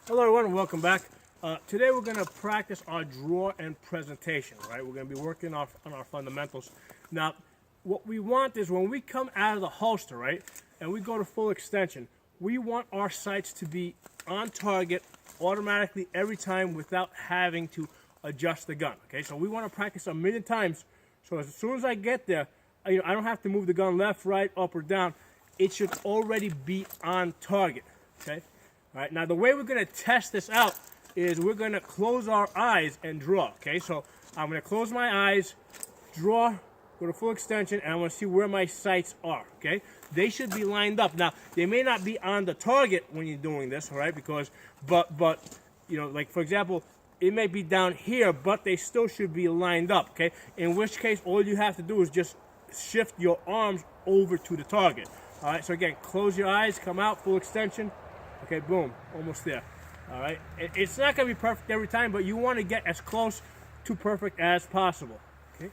Hello everyone and welcome back. Today we're going to practice our draw and presentation, right? We're going to be working on our fundamentals. Now, what we want is when we come out of the holster, right, and we go to full extension, we want our sights to be on target automatically every time without having to adjust the gun, okay? So we want to practice a million times, so as soon as I get there, I don't have to move the gun left, right, up, or down. It should already be on target, okay? All right, now the way we're going to test this out is we're going to close our eyes and draw, okay? So I'm going to close my eyes, draw, go to full extension, and I want to see where my sights are, okay? They should be lined up. Now, they may not be on the target when you're doing this, all right? Because, but you know, like for example, it may be down here, but they still should be lined up, okay? In which case, all you have to do is just shift your arms over to the target. All right, so again, close your eyes, come out, full extension. Okay, boom, almost there. All right, it's not going to be perfect every time, but you want to get as close to perfect as possible. Okay.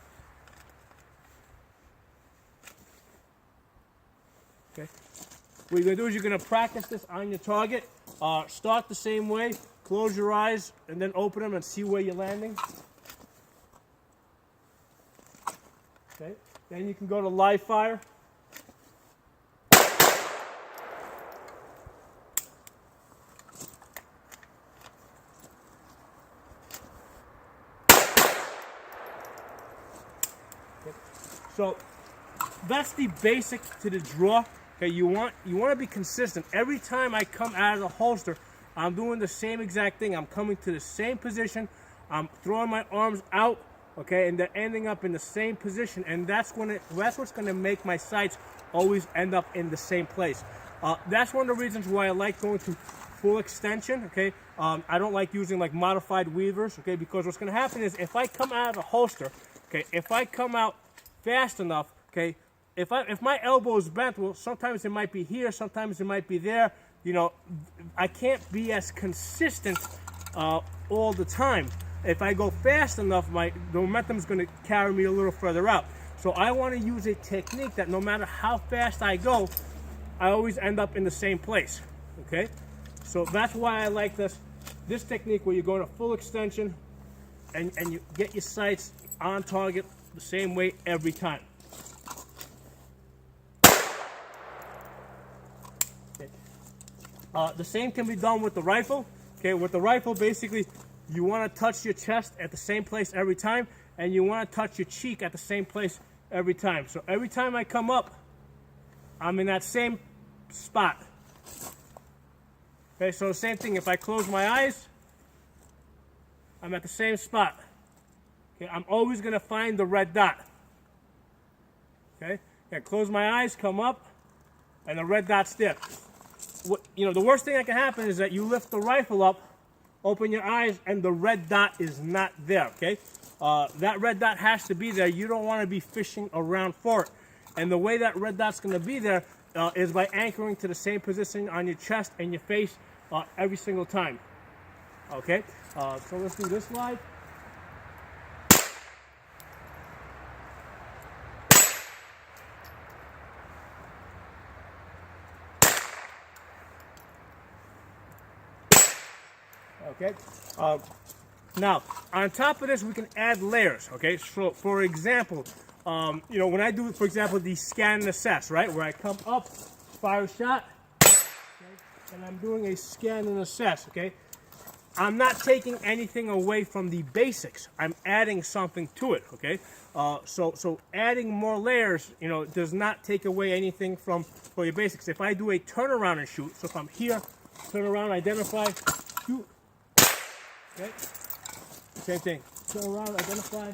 Okay. What you're going to do is you're going to practice this on your target. Start the same way, close your eyes, and then open them and see where you're landing. Okay. Then you can go to live fire. So that's the basic to the draw. Okay, you want to be consistent. Every time I come out of the holster, I'm doing the same exact thing. I'm coming to the same position. I'm throwing my arms out, okay, and they're ending up in the same position. And that's what's going to make my sights always end up in the same place. That's one of the reasons why I like going to full extension. Okay, I don't like using like modified weavers. Okay, because what's going to happen is if I come out of the holster, okay, if I come out fast enough, okay, if my elbow is bent, well, sometimes it might be here, sometimes it might be there. You know, I can't be as consistent all the time. If I go fast enough, the momentum is going to carry me a little further out. So I want to use a technique that no matter how fast I go, I always end up in the same place. Okay, so that's why I like this technique where you go to full extension and you get your sights on target the same way every time. Okay. The same can be done with the rifle. Okay, with the rifle, basically, you want to touch your chest at the same place every time, and you want to touch your cheek at the same place every time. So every time I come up, I'm in that same spot. Okay, so the same thing. If I close my eyes, I'm at the same spot. Okay, I'm always going to find the red dot. Okay, close my eyes, come up, and the red dot's there. The worst thing that can happen is that you lift the rifle up, open your eyes, and the red dot is not there. Okay, that red dot has to be there. You don't want to be fishing around for it. And the way that red dot's going to be there is by anchoring to the same position on your chest and your face every single time. Okay, so let's do this live. Okay. Now, on top of this, we can add layers. Okay. So, for example, when I do, for example, the scan and assess, right, where I come up, fire a shot, okay, and I'm doing a scan and assess. Okay. I'm not taking anything away from the basics. I'm adding something to it. Okay. So adding more layers, does not take away anything from your basics. If I do a turnaround and shoot, so if I'm here, turn around, identify, shoot. Okay. Same thing. Turn around, identify.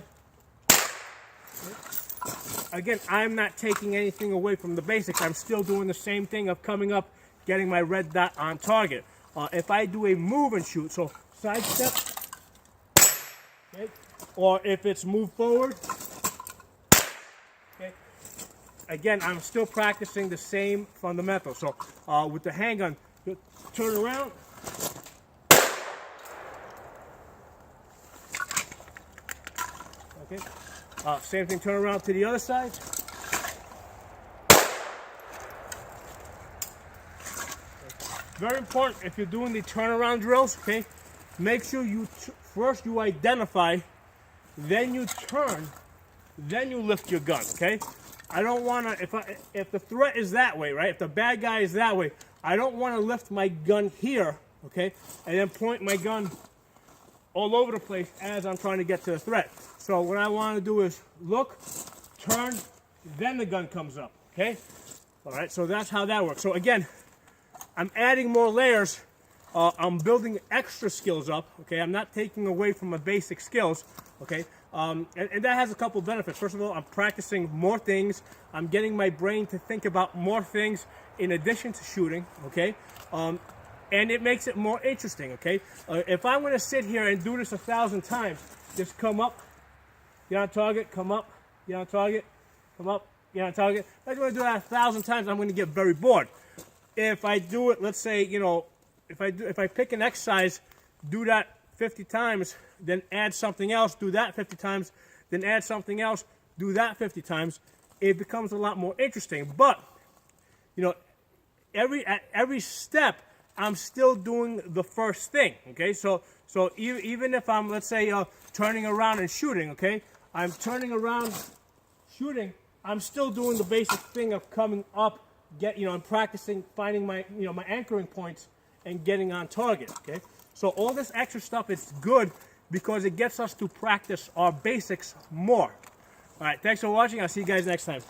Okay. Again, I'm not taking anything away from the basics. I'm still doing the same thing of coming up, getting my red dot on target. If I do a move and shoot, so side step, okay, or if it's move forward, okay. Again, I'm still practicing the same fundamentals. So with the handgun, turn around. Okay. Same thing, turn around to the other side. very important if you're doing the turnaround drills, okay, make sure you first you identify, then you turn, then you lift your gun, okay? I don't want to, if the threat is that way, right, if the bad guy is that way, I don't want to lift my gun here, okay, and then point my gun all over the place as I'm trying to get to the threat. So what I want to do is look, turn, then the gun comes up, okay? All right, so that's how that works. So again, I'm adding more layers. I'm building extra skills up, okay? I'm not taking away from my basic skills, okay? And that has a couple benefits. First of all, I'm practicing more things. I'm getting my brain to think about more things in addition to shooting, okay? And it makes it more interesting, okay? If I'm going to sit here and do this 1,000 times, just come up, get on target, come up, get on target, come up, get on target. If I'm going to do that 1,000 times, I'm going to get very bored. If I do it, let's say, you know, if I pick an exercise, do that 50 times, then add something else, do that 50 times, then add something else, do that 50 times, it becomes a lot more interesting. But, you know, at every step, I'm still doing the first thing, okay? So even if I'm, let's say, turning around and shooting, okay? I'm turning around, shooting, I'm still doing the basic thing of coming up, I'm practicing finding my, my anchoring points and getting on target, okay? So all this extra stuff is good because it gets us to practice our basics more. All right, thanks for watching. I'll see you guys next time.